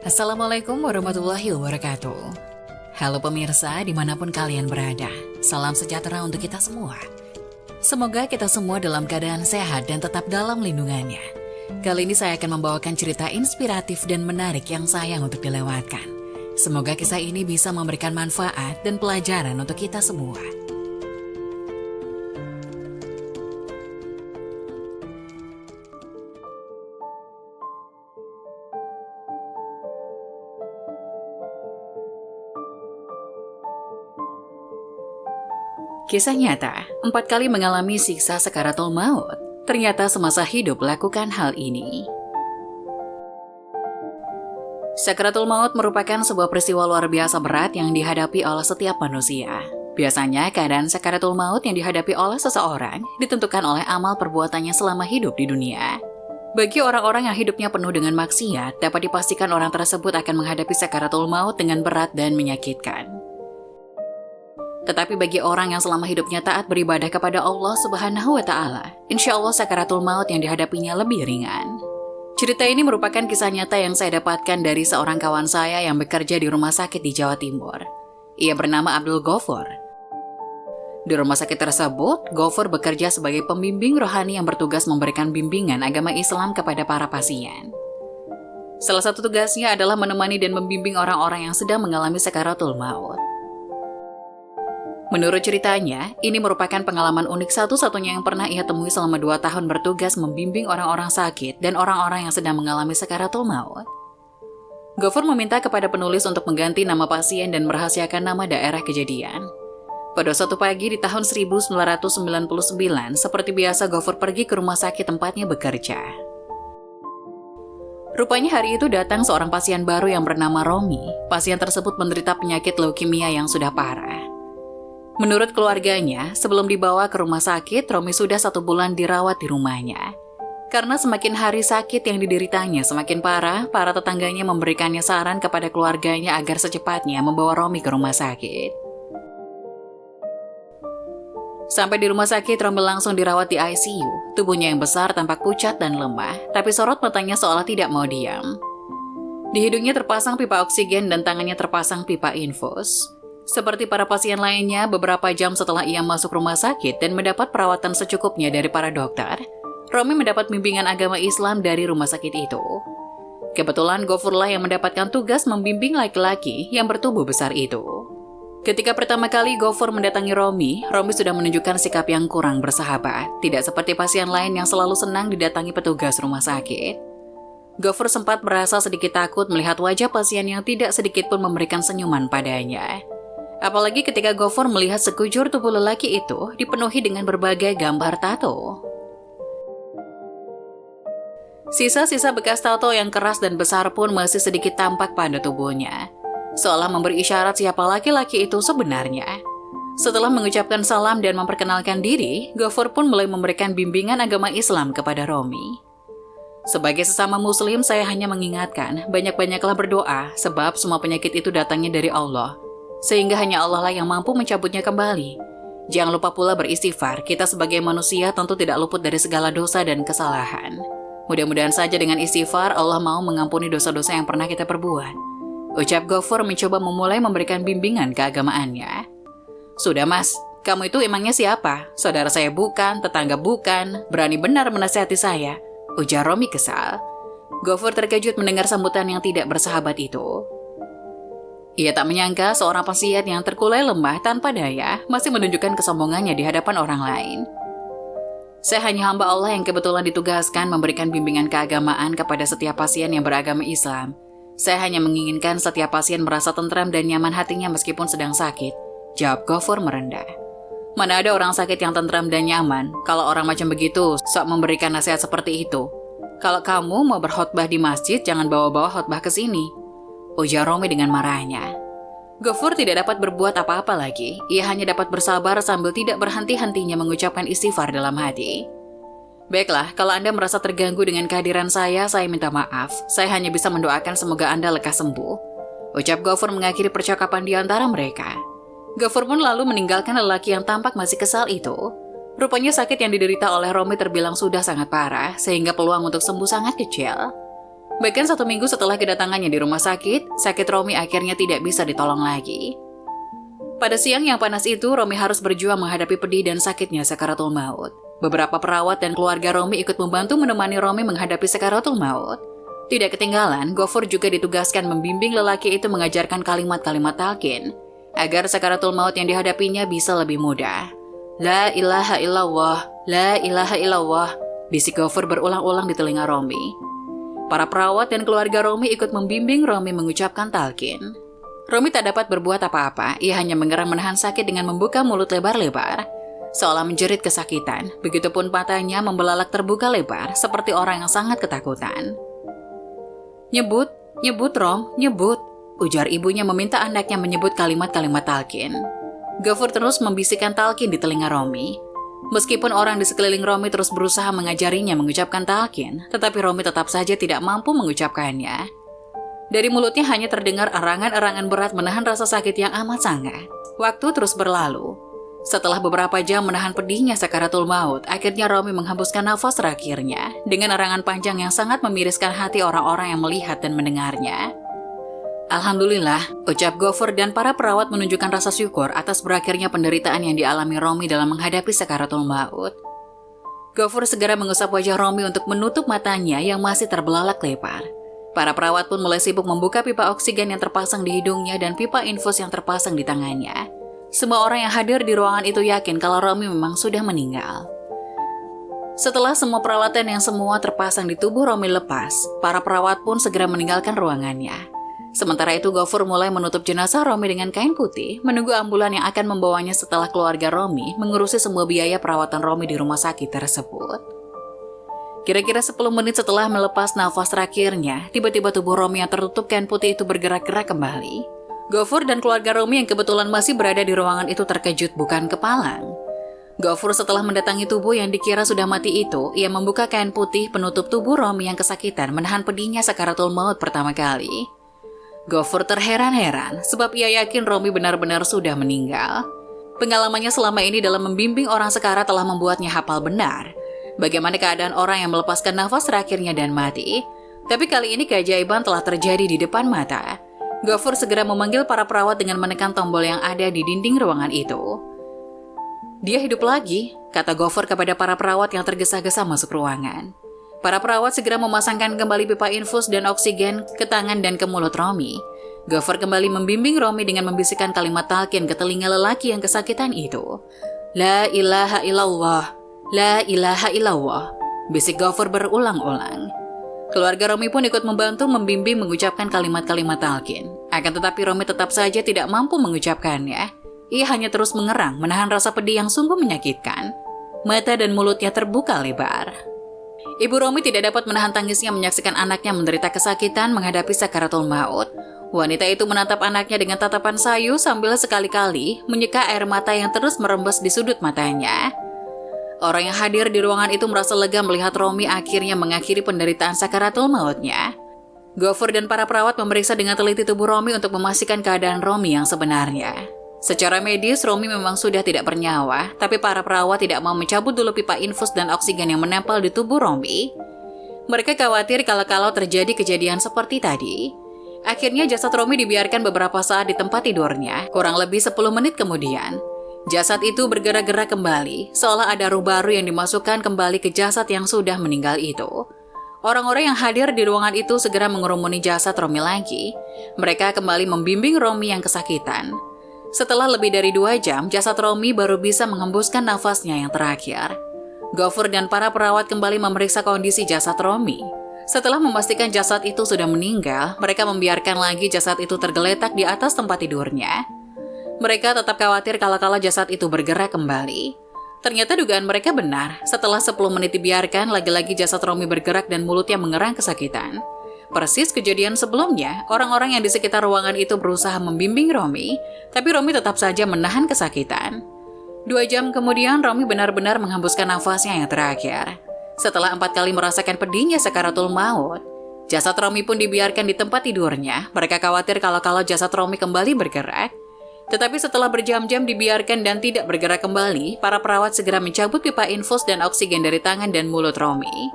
Assalamualaikum warahmatullahi wabarakatuh. Halo pemirsa dimanapun kalian berada, salam sejahtera untuk kita semua. Semoga kita semua dalam keadaan sehat dan tetap dalam lindungannya. Kali ini saya akan membawakan cerita inspiratif dan menarik yang sayang untuk dilewatkan. Semoga kisah ini bisa memberikan manfaat dan pelajaran untuk kita semua. Kisah nyata, 4 kali mengalami siksa sakaratul maut. Ternyata semasa hidup lakukan hal ini. Sakaratul maut merupakan sebuah peristiwa luar biasa berat yang dihadapi oleh setiap manusia. Biasanya keadaan sakaratul maut yang dihadapi oleh seseorang ditentukan oleh amal perbuatannya selama hidup di dunia. Bagi orang-orang yang hidupnya penuh dengan maksiat, dapat dipastikan orang tersebut akan menghadapi sakaratul maut dengan berat dan menyakitkan. Tetapi bagi orang yang selama hidupnya taat beribadah kepada Allah Subhanahu wa Ta'ala, insya Allah sakaratul maut yang dihadapinya lebih ringan. Cerita ini merupakan kisah nyata yang saya dapatkan dari seorang kawan saya yang bekerja di rumah sakit di Jawa Timur. Ia bernama Abdul Ghaffur. Di rumah sakit tersebut, Ghaffur bekerja sebagai pembimbing rohani yang bertugas memberikan bimbingan agama Islam kepada para pasien. Salah satu tugasnya adalah menemani dan membimbing orang-orang yang sedang mengalami sakaratul maut. Menurut ceritanya, ini merupakan pengalaman unik satu-satunya yang pernah ia temui selama 2 tahun bertugas membimbing orang-orang sakit dan orang-orang yang sedang mengalami sakaratul maut. Ghaffur meminta kepada penulis untuk mengganti nama pasien dan merahasiakan nama daerah kejadian. Pada suatu pagi di tahun 1999, seperti biasa Ghaffur pergi ke rumah sakit tempatnya bekerja. Rupanya hari itu datang seorang pasien baru yang bernama Romi. Pasien tersebut menderita penyakit leukemia yang sudah parah. Menurut keluarganya, sebelum dibawa ke rumah sakit, Romi sudah 1 bulan dirawat di rumahnya. Karena semakin hari sakit yang dideritanya semakin parah, para tetangganya memberikannya saran kepada keluarganya agar secepatnya membawa Romi ke rumah sakit. Sampai di rumah sakit, Romi langsung dirawat di ICU. Tubuhnya yang besar tampak pucat dan lemah, tapi sorot matanya seolah tidak mau diam. Di hidungnya terpasang pipa oksigen dan tangannya terpasang pipa infus. Seperti para pasien lainnya, beberapa jam setelah ia masuk rumah sakit dan mendapat perawatan secukupnya dari para dokter, Romi mendapat bimbingan agama Islam dari rumah sakit itu. Kebetulan Ghaffurlah yang mendapatkan tugas membimbing laki-laki yang bertubuh besar itu. Ketika pertama kali Ghaffur mendatangi Romi sudah menunjukkan sikap yang kurang bersahabat, tidak seperti pasien lain yang selalu senang didatangi petugas rumah sakit. Ghaffur sempat merasa sedikit takut melihat wajah pasien yang tidak sedikit pun memberikan senyuman padanya. Apalagi ketika Ghaffur melihat sekujur tubuh lelaki itu dipenuhi dengan berbagai gambar tato. Sisa-sisa bekas tato yang keras dan besar pun masih sedikit tampak pada tubuhnya, seolah memberi isyarat siapa laki-laki itu sebenarnya. Setelah mengucapkan salam dan memperkenalkan diri, Ghaffur pun mulai memberikan bimbingan agama Islam kepada Romi. Sebagai sesama muslim, saya hanya mengingatkan, banyak-banyaklah berdoa, sebab semua penyakit itu datangnya dari Allah. Sehingga hanya Allah lah yang mampu mencabutnya kembali. Jangan lupa pula beristighfar, kita sebagai manusia tentu tidak luput dari segala dosa dan kesalahan. Mudah-mudahan saja dengan istighfar, Allah mau mengampuni dosa-dosa yang pernah kita perbuat. Ucap Ghaffur mencoba memulai memberikan bimbingan keagamaannya. Sudah mas, kamu itu emangnya siapa? Saudara saya bukan, tetangga bukan, berani benar menasihati saya, ujar Romi kesal. Ghaffur terkejut mendengar sambutan yang tidak bersahabat itu. Ia tak menyangka seorang pasien yang terkulai lemah tanpa daya masih menunjukkan kesombongannya di hadapan orang lain. Saya hanya hamba Allah yang kebetulan ditugaskan memberikan bimbingan keagamaan kepada setiap pasien yang beragama Islam. Saya hanya menginginkan setiap pasien merasa tentram dan nyaman hatinya meskipun sedang sakit, jawab Ghaffur merendah. Mana ada orang sakit yang tentram dan nyaman, kalau orang macam begitu sok memberikan nasihat seperti itu. Kalau kamu mau berkhotbah di masjid, jangan bawa-bawa khotbah ke sini, ujar Romi dengan marahnya. Ghaffur tidak dapat berbuat apa-apa lagi. Ia hanya dapat bersabar sambil tidak berhenti-hentinya mengucapkan istighfar dalam hati. Baiklah, kalau Anda merasa terganggu dengan kehadiran saya minta maaf. Saya hanya bisa mendoakan semoga Anda lekas sembuh, ucap Ghaffur mengakhiri percakapan di antara mereka. Ghaffur pun lalu meninggalkan lelaki yang tampak masih kesal itu. Rupanya sakit yang diderita oleh Romi terbilang sudah sangat parah, sehingga peluang untuk sembuh sangat kecil. Bahkan 1 minggu setelah kedatangannya di rumah sakit Romi akhirnya tidak bisa ditolong lagi. Pada siang yang panas itu, Romi harus berjuang menghadapi pedih dan sakitnya sakaratul maut. Beberapa perawat dan keluarga Romi ikut membantu menemani Romi menghadapi sakaratul maut. Tidak ketinggalan, Gofur juga ditugaskan membimbing lelaki itu mengajarkan kalimat-kalimat talqin agar sakaratul maut yang dihadapinya bisa lebih mudah. La ilaha illallah, la ilaha illallah, bisik Gofur berulang-ulang di telinga Romi. Para perawat dan keluarga Romi ikut membimbing Romi mengucapkan talqin. Romi tak dapat berbuat apa-apa, ia hanya mengerang menahan sakit dengan membuka mulut lebar-lebar, seolah menjerit kesakitan. Begitupun matanya membelalak terbuka lebar, seperti orang yang sangat ketakutan. Nyebut, nyebut Rom, nyebut, ujar ibunya meminta anaknya menyebut kalimat-kalimat talqin. Gofur terus membisikkan talqin di telinga Romi. Meskipun orang di sekeliling Romi terus berusaha mengajarinya mengucapkan talqin, tetapi Romi tetap saja tidak mampu mengucapkannya. Dari mulutnya hanya terdengar erangan-erangan berat menahan rasa sakit yang amat sangat. Waktu terus berlalu. Setelah beberapa jam menahan pedihnya sakaratul maut, akhirnya Romi menghembuskan nafas terakhirnya dengan erangan panjang yang sangat memiriskan hati orang-orang yang melihat dan mendengarnya. Alhamdulillah, ucap Gofur dan para perawat menunjukkan rasa syukur atas berakhirnya penderitaan yang dialami Romi dalam menghadapi sakaratul maut. Gofur segera mengusap wajah Romi untuk menutup matanya yang masih terbelalak lebar. Para perawat pun mulai sibuk membuka pipa oksigen yang terpasang di hidungnya dan pipa infus yang terpasang di tangannya. Semua orang yang hadir di ruangan itu yakin kalau Romi memang sudah meninggal. Setelah semua peralatan yang semua terpasang di tubuh Romi lepas, para perawat pun segera meninggalkan ruangannya. Sementara itu Gofur mulai menutup jenazah Romi dengan kain putih, menunggu ambulan yang akan membawanya setelah keluarga Romi mengurusi semua biaya perawatan Romi di rumah sakit tersebut. Kira-kira 10 menit setelah melepas nafas terakhirnya, tiba-tiba tubuh Romi yang tertutup kain putih itu bergerak-gerak kembali. Gofur dan keluarga Romi yang kebetulan masih berada di ruangan itu terkejut bukan kepalang. Gofur setelah mendatangi tubuh yang dikira sudah mati itu, ia membuka kain putih penutup tubuh Romi yang kesakitan menahan pedihnya sakaratul maut pertama kali. Gofur terheran-heran sebab ia yakin Romi benar-benar sudah meninggal. Pengalamannya selama ini dalam membimbing orang sekarat telah membuatnya hafal benar bagaimana keadaan orang yang melepaskan nafas terakhirnya dan mati. Tapi kali ini keajaiban telah terjadi di depan mata. Gofur segera memanggil para perawat dengan menekan tombol yang ada di dinding ruangan itu. Dia hidup lagi, kata Gofur kepada para perawat yang tergesa-gesa masuk ruangan. Para perawat segera memasangkan kembali pipa infus dan oksigen ke tangan dan ke mulut Romi. Gofur kembali membimbing Romi dengan membisikkan kalimat talqin ke telinga lelaki yang kesakitan itu. La ilaha illallah, la ilaha illallah, bisik Gofur berulang-ulang. Keluarga Romi pun ikut membantu membimbing mengucapkan kalimat-kalimat talqin. Akan tetapi Romi tetap saja tidak mampu mengucapkannya. Ia hanya terus mengerang, menahan rasa pedih yang sungguh menyakitkan. Mata dan mulutnya terbuka lebar. Ibu Romi tidak dapat menahan tangisnya menyaksikan anaknya menderita kesakitan menghadapi sakaratul maut. Wanita itu menatap anaknya dengan tatapan sayu sambil sekali-kali menyeka air mata yang terus merembes di sudut matanya. Orang yang hadir di ruangan itu merasa lega melihat Romi akhirnya mengakhiri penderitaan sakaratul mautnya. Gofur dan para perawat memeriksa dengan teliti tubuh Romi untuk memastikan keadaan Romi yang sebenarnya. Secara medis, Romi memang sudah tidak bernyawa, tapi para perawat tidak mau mencabut dulu pipa infus dan oksigen yang menempel di tubuh Romi. Mereka khawatir kalau terjadi kejadian seperti tadi. Akhirnya jasad Romi dibiarkan beberapa saat di tempat tidurnya, kurang lebih 10 menit kemudian. Jasad itu bergerak-gerak kembali, seolah ada ruh baru yang dimasukkan kembali ke jasad yang sudah meninggal itu. Orang-orang yang hadir di ruangan itu segera mengerumuni jasad Romi lagi. Mereka kembali membimbing Romi yang kesakitan. Setelah lebih dari 2 jam, jasad Romi baru bisa menghembuskan nafasnya yang terakhir. Gofur dan para perawat kembali memeriksa kondisi jasad Romi. Setelah memastikan jasad itu sudah meninggal, mereka membiarkan lagi jasad itu tergeletak di atas tempat tidurnya. Mereka tetap khawatir kalau jasad itu bergerak kembali. Ternyata dugaan mereka benar. Setelah 10 menit dibiarkan, lagi-lagi jasad Romi bergerak dan mulutnya mengerang kesakitan. Persis kejadian sebelumnya, orang-orang yang di sekitar ruangan itu berusaha membimbing Romi, tapi Romi tetap saja menahan kesakitan. 2 jam kemudian, Romi benar-benar menghembuskan nafasnya yang terakhir. Setelah 4 kali merasakan pedihnya sakaratul maut, jasad Romi pun dibiarkan di tempat tidurnya. Mereka khawatir kalau jasad Romi kembali bergerak. Tetapi setelah berjam-jam dibiarkan dan tidak bergerak kembali, para perawat segera mencabut pipa infus dan oksigen dari tangan dan mulut Romi.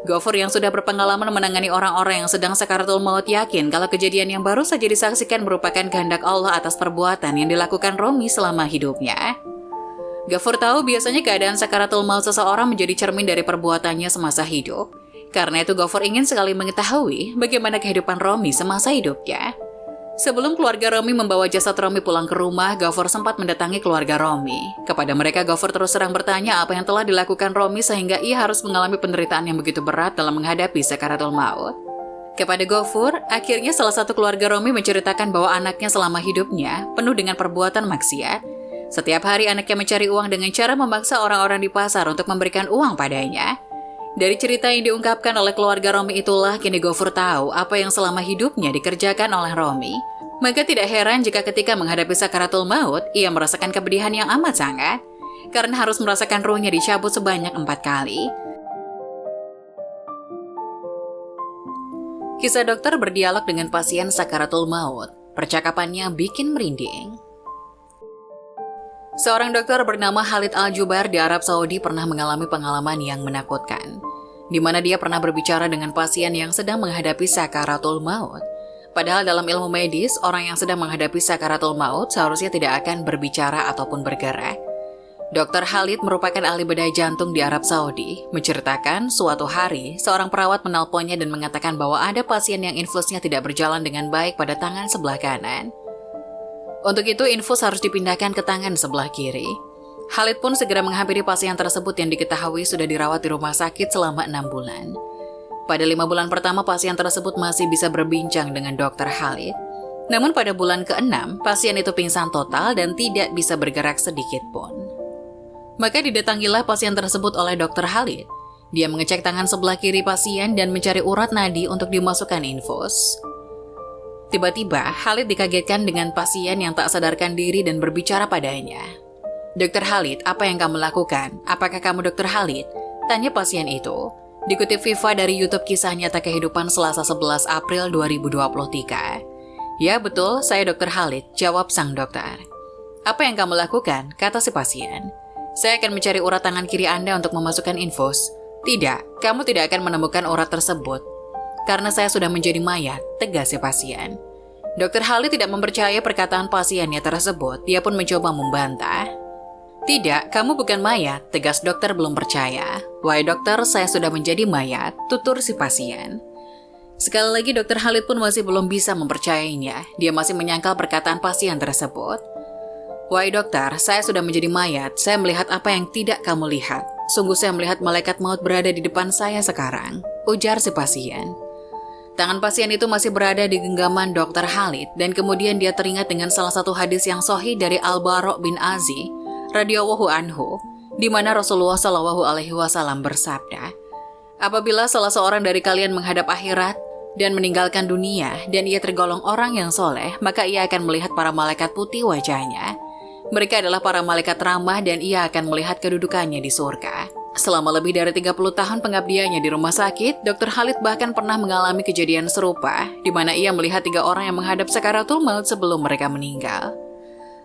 Gofur yang sudah berpengalaman menangani orang-orang yang sedang sakaratul maut yakin kalau kejadian yang baru saja disaksikan merupakan kehendak Allah atas perbuatan yang dilakukan Romi selama hidupnya. Gofur tahu biasanya keadaan sakaratul maut seseorang menjadi cermin dari perbuatannya semasa hidup. Karena itu Gofur ingin sekali mengetahui bagaimana kehidupan Romi semasa hidupnya. Sebelum keluarga Romi membawa jasad Romi pulang ke rumah, Gofur sempat mendatangi keluarga Romi. Kepada mereka, Gofur terus terang bertanya apa yang telah dilakukan Romi sehingga ia harus mengalami penderitaan yang begitu berat dalam menghadapi sakaratul maut. Kepada Gofur, akhirnya salah satu keluarga Romi menceritakan bahwa anaknya selama hidupnya penuh dengan perbuatan maksiat. Setiap hari anaknya mencari uang dengan cara memaksa orang-orang di pasar untuk memberikan uang padanya. Dari cerita yang diungkapkan oleh keluarga Romi itulah kini Gofur tahu apa yang selama hidupnya dikerjakan oleh Romi. Maka tidak heran jika ketika menghadapi sakaratul maut, ia merasakan kepedihan yang amat sangat. Karena harus merasakan ruhnya dicabut sebanyak 4 kali. Kisah dokter berdialog dengan pasien sakaratul maut. Percakapannya bikin merinding. Seorang dokter bernama Khalid Al-Jubair di Arab Saudi pernah mengalami pengalaman yang menakutkan, di mana dia pernah berbicara dengan pasien yang sedang menghadapi sakaratul maut. Padahal dalam ilmu medis, orang yang sedang menghadapi sakaratul maut seharusnya tidak akan berbicara ataupun bergerak. Dr. Khalid merupakan ahli bedah jantung di Arab Saudi, menceritakan suatu hari seorang perawat menelponnya dan mengatakan bahwa ada pasien yang infusnya tidak berjalan dengan baik pada tangan sebelah kanan. Untuk itu, infus harus dipindahkan ke tangan sebelah kiri. Khalid pun segera menghampiri pasien tersebut yang diketahui sudah dirawat di rumah sakit selama 6 bulan. Pada 5 bulan pertama, pasien tersebut masih bisa berbincang dengan Dr. Khalid. Namun pada bulan ke-6, pasien itu pingsan total dan tidak bisa bergerak sedikit pun. Maka didatangilah pasien tersebut oleh Dr. Khalid. Dia mengecek tangan sebelah kiri pasien dan mencari urat nadi untuk dimasukkan infus. Tiba-tiba, Khalid dikagetkan dengan pasien yang tak sadarkan diri dan berbicara padanya. "Dokter Khalid, apa yang kamu lakukan? Apakah kamu Dokter Khalid?" tanya pasien itu. Dikutip Viva dari YouTube Kisah Nyata Kehidupan Selasa 11 April 2023. "Ya betul, saya Dokter Khalid," jawab sang dokter. "Apa yang kamu lakukan?" kata si pasien. "Saya akan mencari urat tangan kiri Anda untuk memasukkan infus." "Tidak, kamu tidak akan menemukan urat tersebut. Karena saya sudah menjadi mayat," tegas si pasien. Dokter Khalid tidak mempercayai perkataan pasiennya tersebut, dia pun mencoba membantah. "Tidak, kamu bukan mayat," tegas dokter belum percaya. "Wahai dokter, saya sudah menjadi mayat," tutur si pasien. Sekali lagi Dokter Khalid pun masih belum bisa mempercayainya, dia masih menyangkal perkataan pasien tersebut. "Wahai dokter, saya sudah menjadi mayat, saya melihat apa yang tidak kamu lihat. Sungguh saya melihat malaikat maut berada di depan saya sekarang," ujar si pasien. Tangan pasien itu masih berada di genggaman Dr. Khalid dan kemudian dia teringat dengan salah satu hadis yang sahih dari Al-Bara' bin Azib radhiyallahu anhu, di mana Rasulullah Shallallahu alaihi wasallam bersabda, "Apabila salah seorang dari kalian menghadap akhirat dan meninggalkan dunia dan ia tergolong orang yang soleh, maka ia akan melihat para malaikat putih wajahnya. Mereka adalah para malaikat ramah dan ia akan melihat kedudukannya di surga." Selama lebih dari 30 tahun pengabdiannya di rumah sakit, Dr. Khalid bahkan pernah mengalami kejadian serupa, di mana ia melihat 3 orang yang menghadap sakaratul maut sebelum mereka meninggal.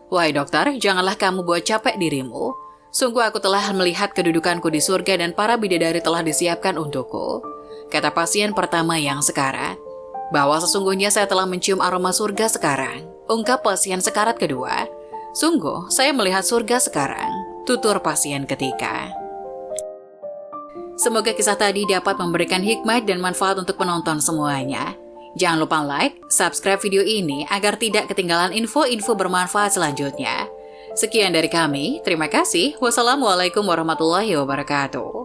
"Wahai dokter, janganlah kamu buat capek dirimu. Sungguh aku telah melihat kedudukanku di surga dan para bidadari telah disiapkan untukku," kata pasien pertama yang sekarat. "Bahwa sesungguhnya saya telah mencium aroma surga sekarang," ungkap pasien sekarat kedua. "Sungguh, saya melihat surga sekarang," tutur pasien ketiga. Semoga kisah tadi dapat memberikan hikmah dan manfaat untuk penonton semuanya. Jangan lupa like, subscribe video ini agar tidak ketinggalan info-info bermanfaat selanjutnya. Sekian dari kami, terima kasih. Wassalamualaikum warahmatullahi wabarakatuh.